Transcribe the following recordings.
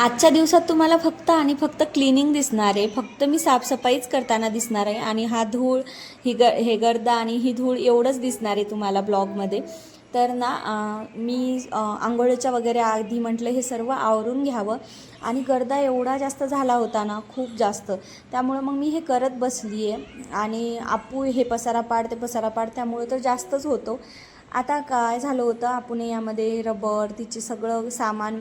आजच्या दिवसात तुम्हाला फक्त आणि फक्त क्लिनिंग दिसणार आहे, फक्त मी साफसफाईच करताना दिसणार आहे आणि हा धूळ हे गर्दा आणि ही धूळ एवढंच दिसणार आहे तुम्हाला ब्लॉगमध्ये. तर ना मी आंघोळीच्या वगैरे आधी म्हटलं हे सर्व आवरून घ्यावं आणि गर्दा एवढा जास्त झाला होता ना, खूप जास्त. त्यामुळं मग मी हे करत बसली आहे आणि आपू हे पसारा पाड ते पसारा पाड, त्यामुळे तर जास्तच होतो. आता काय झालं होतं, आपण यामध्ये रबर तिचे सगळं सामान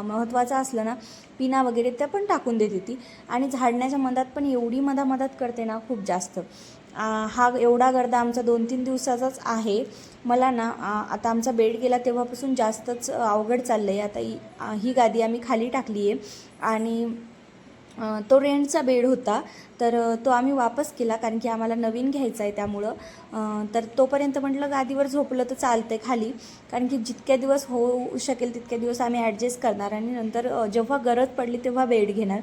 महत्त्वाचं असलं ना, पिना वगैरे त्या पण टाकून देते ती. आणि झाडण्याच्या मधात पण एवढी मधामधात करते ना, खूप जास्त. हा एवढा गर्दा आमचा 2-3 दिवसाचाच आहे. मला ना आता आमचा बेड गेला तेव्हापासून जास्तच अवघड चाललं आहे. आता ही गादी आम्ही खाली टाकली आहे आणि तो रेंटचा बेड होता, तर तो आम्ही वापस केला कारण की आम्हाला नवीन घ्यायचा आहे. त्यामुळं तर तोपर्यंत म्हटलं गादीवर झोपलं तर चालतं आहे खाली, कारण की जितक्या दिवस होऊ शकेल तितक्या दिवस आम्ही ॲडजस्ट करणार आणि नंतर जेव्हा गरज पडली तेव्हा बेड घेणार.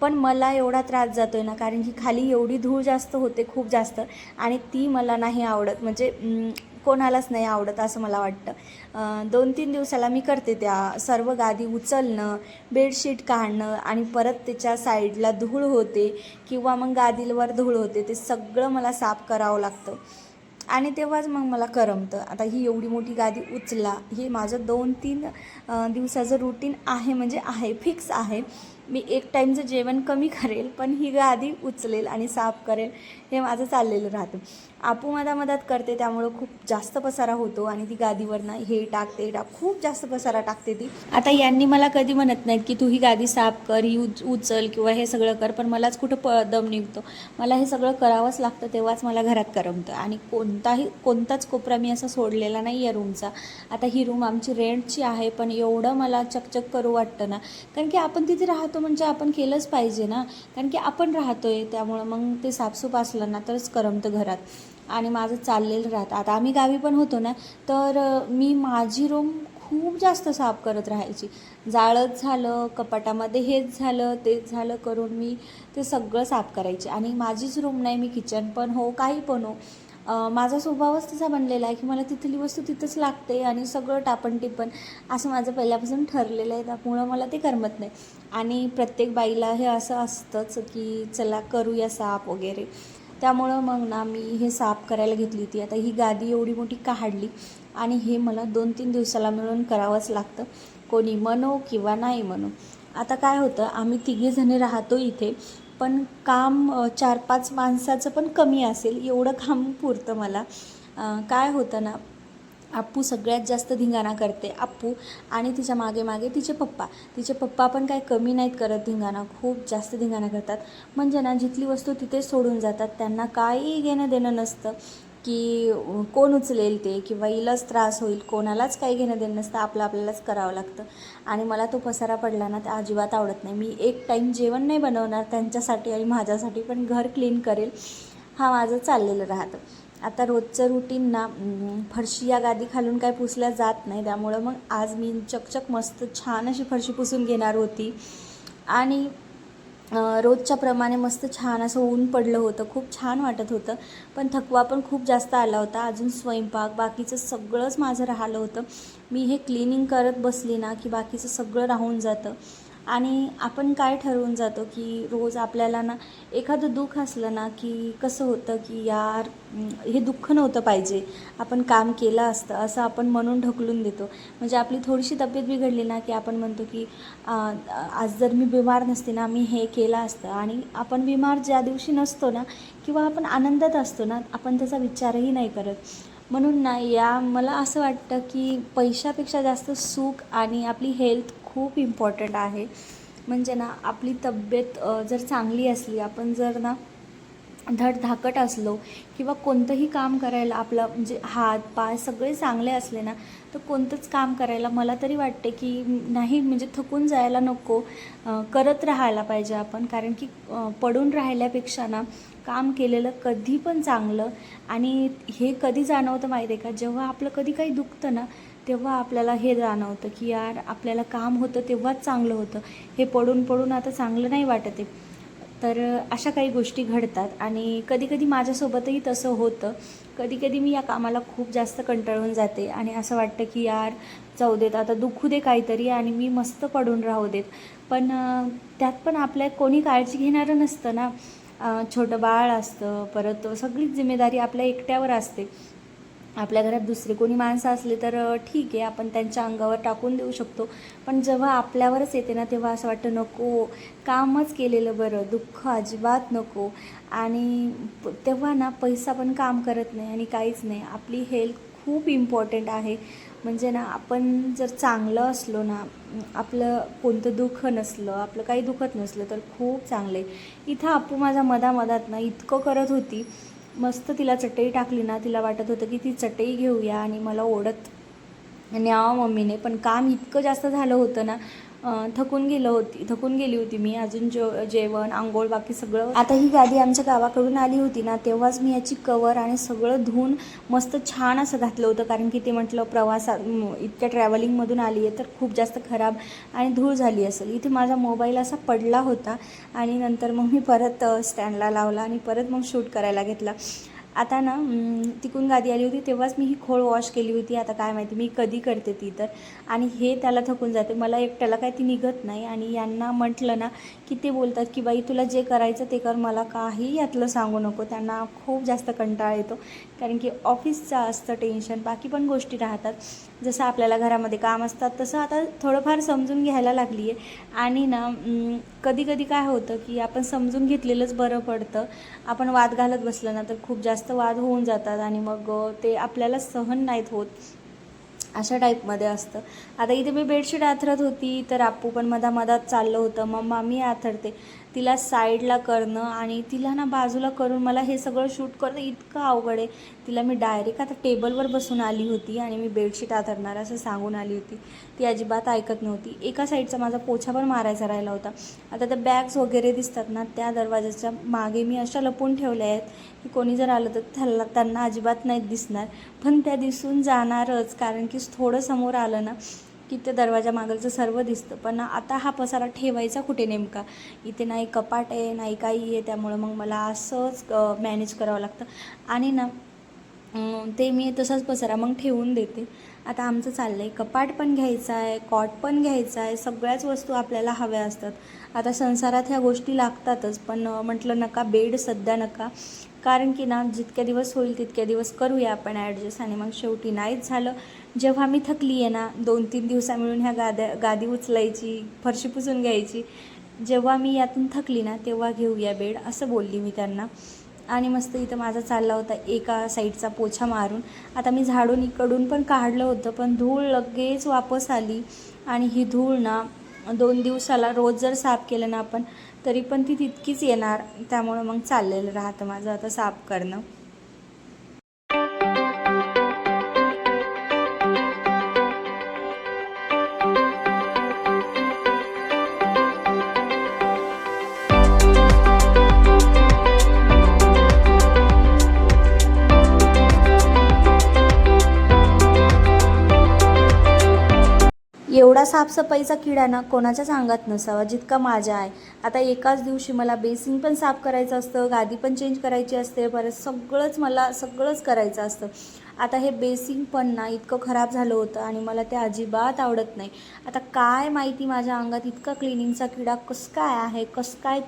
पण मला एवढा त्रास जातो आहे ना, कारण की खाली एवढी धूळ जास्त होते, खूप जास्त, आणि ती मला नाही आवडत. म्हणजे कोणालाच नाही आवडत असं मला वाटतं. 2-3 दिवसाला मी करते त्या सर्व गादी उचलणं, बेडशीट काढणं आणि परत त्याच्या साईडला धूळ होते किंवा मग गादीवर धूळ होते, ते सगळं मला साफ करावं लागतं आणि तेव्हाच मग मला करमतं. आता ही एवढी मोठी गादी उचला, हे माझं 2-3 दिवसाचं रुटीन आहे, म्हणजे आहे, फिक्स आहे. मी एक टाईमचं जेवण कमी करेल, पण ही गादी उचलेल आणि साफ करेल, हे माझं चाललेलं राहतं. आपू मधात करते त्यामुळं खूप जास्त पसारा होतो आणि ती गादीवर ना हे टाक ते टाक, खूप जास्त पसारा टाकते ती. आता यांनी मला कधी म्हणत नाहीत की तू ही गादी साफ कर, ही उचल किंवा हे सगळं कर, पण मलाच कुठं दम निघतो. मला हे सगळं करावंच लागतं, तेव्हाच मला घरात करमतं. आणि कोणताच कोपरा मी असा सोडलेला नाही आहे रूमचा. आता ही रूम आमची रेंटची आहे, पण एवढं मला चकचक करू वाटतं ना, कारण की आपण तिथे राहतो म्हणजे आपण केलंच पाहिजे ना, कारण की आपण राहतो आहे. त्यामुळं मग ते साफसूफ असलं ना तरच करमतं घरात. आणि माझं चाललेलं राहतं. आता आम्ही गावी पण होतो ना, तर मी माझी रूम खूप जास्त साफ करत राहायची. जाळंच झालं, कपाटामध्ये हेच झालं तेच झालं करून मी ते सगळं साफ करायचे. आणि माझीच रूम नाही, मी किचन पण हो, काही पण हो, माझा स्वभावच तसा बनलेला आहे की मला तिथली वस्तू तिथंच लागते आणि सगळं टापण असं माझं पहिल्यापासून ठरलेलं आहे. त्यामुळं मला ते करमत नाही. आणि प्रत्येक बाईला हे असं असतंच की चला करूया साफ वगैरे. त्यामुळं मग ना मी हे साफ करायला घेतली होती. आता ही गादी एवढी मोठी काढली आणि हे मला 2-3 दिवसाला मिळून करावंच लागतं, कोणी म्हणो किंवा नाही म्हणो. आता काय होतं, आम्ही तिघीजणी राहतो इथे, पण काम 4-5 माणसाचं पण कमी असेल एवढं काम पुरतं मला. काय होतं ना, अप्पू सगळ्यात जास्त धिंगाणा करते. अप्पू आणि तिच्या मागे मागे तिचे पप्पा पण काय कमी नाहीत करत धिंगाणा, खूप जास्त धिंगाणा करतात. म्हणजे ना जिथली वस्तू तिथेच सोडून जातात. त्यांना काही घेणं देणं नसतं की कोण उचलेल ते किंवा हिलाच त्रास होईल, कोणालाच काही घेणं देणं नसतं. आपल्यालाच करावं लागतं. आणि मला तो पसारा पडला ना, तर अजिबात आवडत नाही. मी एक टाईम जेवण नाही बनवणार त्यांच्यासाठी आणि माझ्यासाठी, पण घर क्लीन करेल, हा माझं चाललेलं राहतं. आता रोजचं रुटीन ना, फरशी या गादी खालून काय पुसल्या जात नाही, त्यामुळं मग आज मी चकचक मस्त छान अशी फरशी पुसून घेणार होती. आणि रोजच्या प्रमाणे मस्त छान असं ऊन पडलं होतं, खूप छान वाटत होतं. पण थकवा पण खूप जास्त आला होता. अजून स्वयंपाक बाकीचं सगळंच माझं राहिलं होतं. मी हे क्लिनिंग करत बसली ना की बाकीचं सगळं राहून जातं. आणि आपण काय ठरवून जातो की रोज आपल्याला ना एखादं दुःख असलं ना की कसं होतं की यार हे दुःख नव्हतं पाहिजे, आपण काम केलं असतं, असं आपण म्हणून ढकलून देतो. म्हणजे आपली थोडीशी तब्येत बिघडली ना की आपण म्हणतो की आज जर मी बिमार नसते ना, मी हे केलं असतं. आणि आपण बिमार ज्या दिवशी नसतो ना किंवा आपण आनंदात असतो ना, आपण त्याचा विचारही नाही करत. म्हणून ना मला असं वाटतं की पैशापेक्षा जास्त सुख आणि आपली हेल्थ खूप इम्पॉर्टंट आहे. म्हणजे ना आपली तब्येत जर चांगली असली, आपण जर ना धडधाकट असलो किंवा कोणतंही काम करायला आपलं म्हणजे हात पाय सगळे चांगले असले ना, तर कोणतंच काम करायला मला तरी वाटते की नाही, म्हणजे थकून जायला नको, करत राहायला पाहिजे आपण. कारण की पडून राहिल्यापेक्षा ना काम केलेलं कधी पण चांगलं. आणि हे कधी जाणवतं माहिती आहे का, जेव्हा आपलं कधी काही दुखतं ना, तेव्हा आपल्याला हे जाणवतं की यार आपल्याला काम होतं तेव्हाच चांगलं होतं, हे पडून पडून आता चांगलं नाही वाटत आहे. तर अशा काही गोष्टी घडतात आणि कधी कधी माझ्यासोबतही तसं होतं. कधी कधी मी या कामाला खूप जास्त कंटाळून जाते आणि असं वाटतं की यार जाऊ देत, आता दुखू दे काहीतरी आणि मी मस्त पडून राहू देत. पण त्यात पण आपल्या कोणी काळजी घेणारं नसतं ना. छोटं बाळ असतं, परत सगळीच जिम्मेदारी आपल्या एकट्यावर असते. आपल्या घरात दुसरे कोणी माणसं असले तर ठीक आहे, आपण त्यांच्या अंगावर टाकून देऊ शकतो. पण जेव्हा आपल्यावरच येते ना, तेव्हा असं वाटतं नको, कामच केलेलं बरं, दुःख अजिबात नको. आणि तेव्हा ना पैसा पण काम करत नाही आणि काहीच नाही. आपली हेल्थ खूप इम्पॉर्टंट आहे. म्हणजे ना, आपण जर चांगलं असलो ना, आपलं कोणतं दुःख नसलं, आपलं काही दुखत नसलं तर खूप चांगलं आहे. इथं आपू माझ्या मधामधात ना इतकं करत होती, मस्त तिला चटई टाकली ना, तिला वाटत होतं की ती चटई घेऊया आणि मला ओढत न्यावं मम्मीने. पण काम इतकं जास्त झालं होतं ना, थकून गेली होती मी. अजून जेवण, आंघोळ, बाकी सगळं. आता ही गादी आमच्या गावाकडून आली होती ना, तेव्हाच मी याची कवर आणि सगळं धुवून मस्त छान असं घातलं होतं. कारण की ते म्हटलं प्रवासात इतक्या ट्रॅव्हलिंगमधून आली आहे तर खूप जास्त खराब आणि धूळ झाली असेल. इथे माझा मोबाईल असा पडला होता आणि नंतर मग मी परत स्टँडला लावला आणि परत मग शूट करायला घेतला. आता ना तिकडून गादी आली होती तेव्हाच मी ही खोळ वॉश केली होती. आता काय माहिती मी कधी करते ती तर. आणि हे त्याला थकून जाते, मला एकट्याला काय ती निघत नाही. आणि यांना म्हटलं ना की ते बोलतात की बाई तुला जे करायचं ते कर, मला काही यातलं सांगू नको. त्यांना खूप जास्त कंटाळा येतो, कारण की ऑफिसचं असतं टेन्शन, बाकी पण गोष्टी राहतात. जसं आपल्याला घरामध्ये काम असतात तसं आता थोडंफार समजून घ्यायला लागली आहे. आणि ना कधी कधी काय होतं की आपण समजून घेतलेलंच बरं पडतं. आपण वाद घालत बसलं ना तर खूप जास्त वाद होऊन जातात आणि मग ते आपल्याला सहन नाहीत होत, अशा टाईपमध्ये असतं. आता इथे मी बेडशीट आथरत होती तर आपू पण मधात चाललं होतं, मम्मा मी आथरते. तिला साईडला करणं आणि तिला ना बाजूला करून मला हे सगळं शूट करणं इतकं अवघड आहे. तिला मी डायरेक्ट आता टेबलवर बसून आली होती आणि मी बेडशीट आथरणार असं सांगून आली होती. ती अजिबात ऐकत नव्हती. एका साईडचा माझा पोछा पण मारायचा राहिला होता. आता त्या बॅग्स वगैरे दिसतात ना, त्या दरवाजाच्या मागे मी अशा लपून ठेवल्या आहेत की कोणी जर आलं तर त्यांना अजिबात नाही दिसणार, पण त्या दिसून जाणारच. कारण की थोडं समोर आलं ना की ते दरवाजा मागलचं सर्व दिसतं. पण आता हा पसारा ठेवायचा कुठे नेमका? इथे नाही कपाट आहे नाही काही आहे, त्यामुळं मग मला असंच मॅनेज करावं लागतं. आणि ना ते मी तसाच पसारा मग ठेवून देते. आता आमचं चाललं आहे कपाट पण घ्यायचं आहे, कॉट पण घ्यायचा आहे, सगळ्याच वस्तू आपल्याला हव्या असतात. आता संसारात ह्या गोष्टी लागतातच, पण म्हटलं नका बेड सध्या नका, कारण की ना जितक्या दिवस होईल तितक्या दिवस करूया आपण ॲडजस्ट. आणि मग शेवटी नाहीच झालं. जेव्हा मी थकली आहे ना, 2-3 दिवसा मिळून ह्या गादी उचलायची, फरशी पुसून घ्यायची, जेव्हा मी यातून थकली ना तेव्हा घेऊया बेड, असं बोलली मी त्यांना. आणि मस्त इथं माझा चालला होता एका साईडचा पोछा मारून. आता मी झाडून इकडून पण काढलं होतं, पण धूळ लगेच वापस आली. आणि ही धूळ ना 2 दिवसाला रोज जर साफ केलं ना आपण तरी पण ती तितकीच येणार. त्यामुळं मग चाललेलं राहतं माझं आता साफ करणं. एवढा साफसफाईचा किडा ना कोणाच्याच अंगात नसावा जितका माझ्या आहे. आता एकाच दिवशी मला बेसिन पण साफ करायचं असतं, गादी पण चेंज करायची असते, परत सगळंच करायचं असतं. आता हे बेसिन पण ना इतकं खराब झालं होतं आणि मला ते अजिबात आवडत नाही. आता काय माहिती माझ्या अंगात इतका क्लिनिंगचा किडा कसं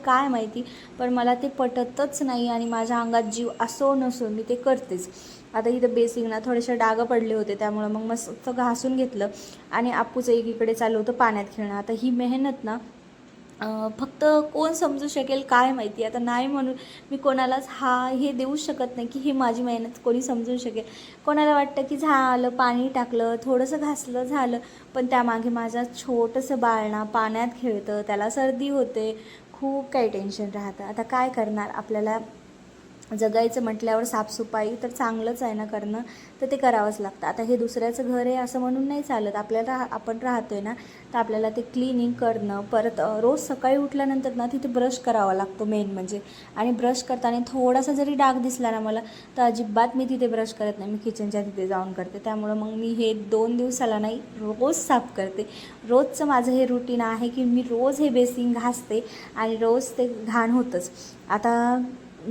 काय माहिती, पण मला ते पटतच नाही आणि माझ्या अंगात जीव असो नसो मी ते करतेच. आता इथं बेसिंगला थोडेसे डाग पडले होते, त्यामुळं मग मस्त घासून घेतलं. आणि आपूचं एकीकडे चालू होतं पाण्यात खेळणं. आता ही मेहनत ना फक्त कोण समजू शकेल काय माहिती. आता नाही म्हणून मी कोणालाच हे देऊच शकत नाही की ही माझी मेहनत कोणी समजून शकेल. कोणाला वाटतं की झालं, पाणी टाकलं, थोडंसं घासलं, झालं. पण त्यामागे माझं छोटंसं बाळ ना पाण्यात खेळतं, त्याला सर्दी होते, खूप काही टेन्शन राहतं. आता काय करणार, आपल्याला जगायचं म्हटल्यावर साफसफाई तर चांगलंच आहे ना करणं, तर ते करावंच लागतं. आता हे दुसऱ्याचं घर आहे असं म्हणून नाही चालत. आपण राहतो आहे ना, तर आपल्याला ते क्लिनिंग करणं, परत रोज सकाळी उठल्यानंतर ना तिथे ब्रश करावा लागतो मेन म्हणजे. आणि ब्रश करताना थोडासा जरी डाग दिसला ना मला, तर अजिबात मी तिथे ब्रश करत नाही, मी किचनच्या तिथे जाऊन करते. त्यामुळं मग मी हे 2 दिवसाला नाही रोज साफ करते. रोजचं माझं हे रुटीन आहे की मी रोज हे बेसिंग घासते आणि रोज ते घाण होतंच. आता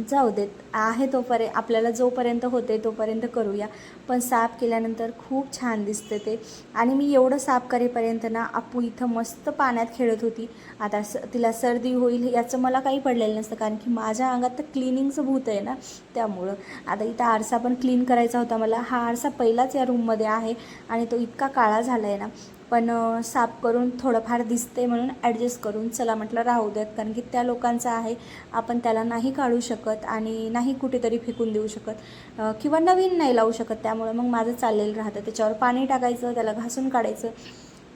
जाऊ देत आहे तोपर्यंत, आपल्याला जोपर्यंत होते तोपर्यंत करूया. पण साफ केल्यानंतर खूप छान दिसते ते. आणि मी एवढं साफ करेपर्यंत ना अप्पू इथं मस्त पाण्यात खेळत होती. आता तिला सर्दी होईल याचं मला काही पडलेलं नसतं, कारण की माझ्या अंगात तर क्लिनिंगचं भूत आहे ना, त्यामुळं. आता इथं आरसा पण क्लीन करायचा होता मला. हा आरसा पहिलाच या रूममध्ये आहे आणि तो इतका काळा झाला आहे ना, पण साफ करून थोडंफार दिसते म्हणून ॲडजस्ट करून चला म्हटलं राहू द्यात, कारण की त्या लोकांचा आहे, आपण त्याला नाही काढू शकत आणि नाही कुठेतरी फेकून देऊ शकत किंवा नवीन नाही लावू शकत. त्यामुळे मग माझं चाललेलं राहतं, त्याच्यावर पाणी टाकायचं, त्याला घासून काढायचं.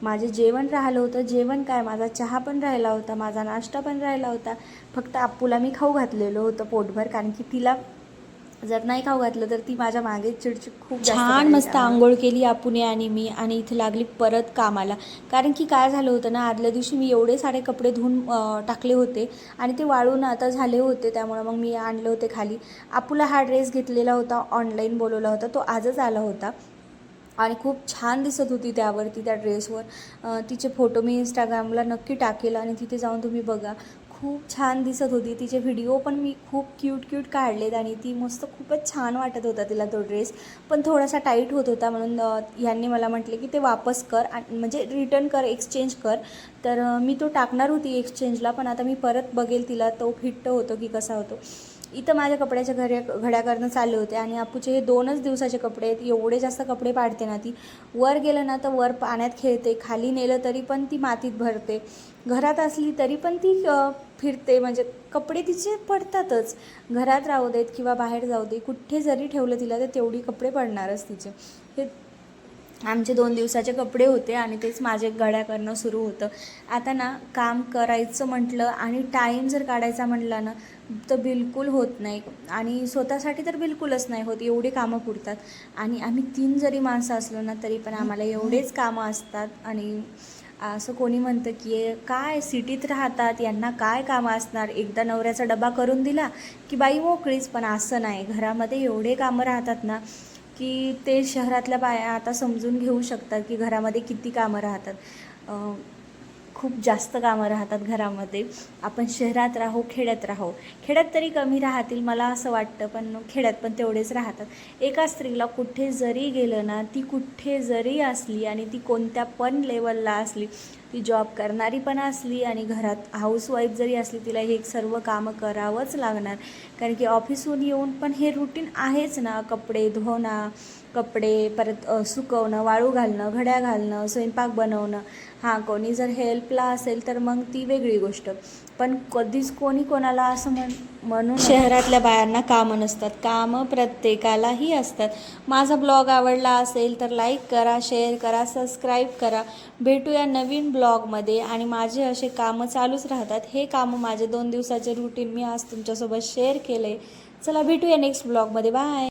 माझे जेवण राहिलं होतं, जेवण काय माझा चहा पण राहिला होता, माझा नाश्ता पण राहिला होता. फक्त अप्पूला मी खाऊ घातलेलं होतं पोटभर, कारण की तिला जर नाही खाऊ घातलं तर ती माझ्या मागे चिडचिड खूप जास्त छान मस्त आंघोळ केली आपुने आणि मी, आणि इथे लागली परत कामाला. कारण की काय झालं होतं ना, आदल्या दिवशी मी एवढे सारे कपडे धुवून टाकले होते आणि ते वाळून आता झाले होते, त्यामुळे मग मी आणले होते खाली. आपूला हा ड्रेस घेतलेला होता, ऑनलाईन बोलवला होता, तो आजच आला होता आणि खूप छान दिसत होती त्यावरती, त्या ड्रेसवर. तिचे फोटो मी इंस्टाग्रामला नक्की टाकेल आणि तिथे जाऊन तुम्ही बघा. खूप छान दिसत होती, तिचे व्हिडिओ पण मी खूप क्यूट काढलेत आणि ती मस्त खूपच छान वाटत होता तिला तो ड्रेस. पण थोडासा टाईट होत होता, म्हणून यांनी मला म्हटले की ते वापस कर, म्हणजे रिटर्न कर, एक्सचेंज कर. तर मी तो टाकणार होती एक्सचेंजला, पण आता मी परत बघेल तिला तो फिट होतो की कसा होतो. इथं माझ्या कपड्याच्या घड्या करणं चालले होते आणि अप्पूचे हे 2च दिवसाचे कपडे आहेत. एवढे जास्त कपडे पाडते ना ती. वर गेलं ना तर वर पाण्यात खेळते, खाली नेलं तरी पण ती मातीत भरते, घरात असली तरी पण ती फिरते, म्हणजे कपडे तिचे पडतातच. घरात राहू देत किंवा बाहेर जाऊ दे, कुठे जरी ठेवलं तिला तर तेवढी कपडे पडणारच तिचे. हे आमचे 2 दिवसाचे कपडे होते आणि तेच माझे घड्या करणं सुरू होतं. आता ना काम करायचं म्हटलं आणि टाईम जर काढायचा म्हटला ना तर बिलकुल होत नाही, आणि स्वतःसाठी तर बिलकुलच नाही होत, एवढे कामं पुरतात. आणि आम्ही 3 जरी माणसं असलो ना तरी पण आम्हाला एवढेच कामं असतात. आणि असं कोणी म्हणतं की काय सिटीत राहतात, यांना काय कामं असणार, एकदा नवऱ्याचा डबा करून दिला की बाई मोकळीच. पण असं नाही, घरामध्ये एवढे कामं राहतात ना की ते शहरातल्या बाया आता समजून घेऊ शकतात की घरामध्ये किती कामं राहतात. खूप जास्त कामं राहतात घरामध्ये. आपण शहरात राहो, खेड्यात राहो, खेड्यात तरी कमी राहतील मला असं वाटतं, पण खेड्यात पण तेवढेच राहतात. एका स्त्रीला कुठे जरी गेलं ना, ती कुठे जरी असली आणि ती कोणत्या पण लेवलला असली, ती जॉब करणारी पण असली आणि घरात हाऊसवाईफ जरी असली, तिला हे सर्व कामं करावंच लागणार. कारण की ऑफिसहून येऊन पण हे रुटीन आहेच ना, कपडे धुणं, कपडे परत सुकवणं, वाळू घालणं, घड्या घालणं, स्वयंपाक बनवणं. हां, कोणी जर हेल्पला असेल तर मग ती वेगळी गोष्ट, पण कधीच कोणी कोणाला असं म्हणून शहरातल्या बायांना कामं नसतात. कामं प्रत्येकालाही असतात. माझा ब्लॉग आवडला असेल तर लाईक करा, शेअर करा, सबस्क्राईब करा. भेटूया नवीन ब्लॉगमध्ये. आणि माझे असे कामं चालूच राहतात. हे कामं माझे 2 दिवसाचे रुटीन मी आज तुमच्यासोबत शेअर केले. चला भेटूया नेक्स्ट ब्लॉगमध्ये. बाय.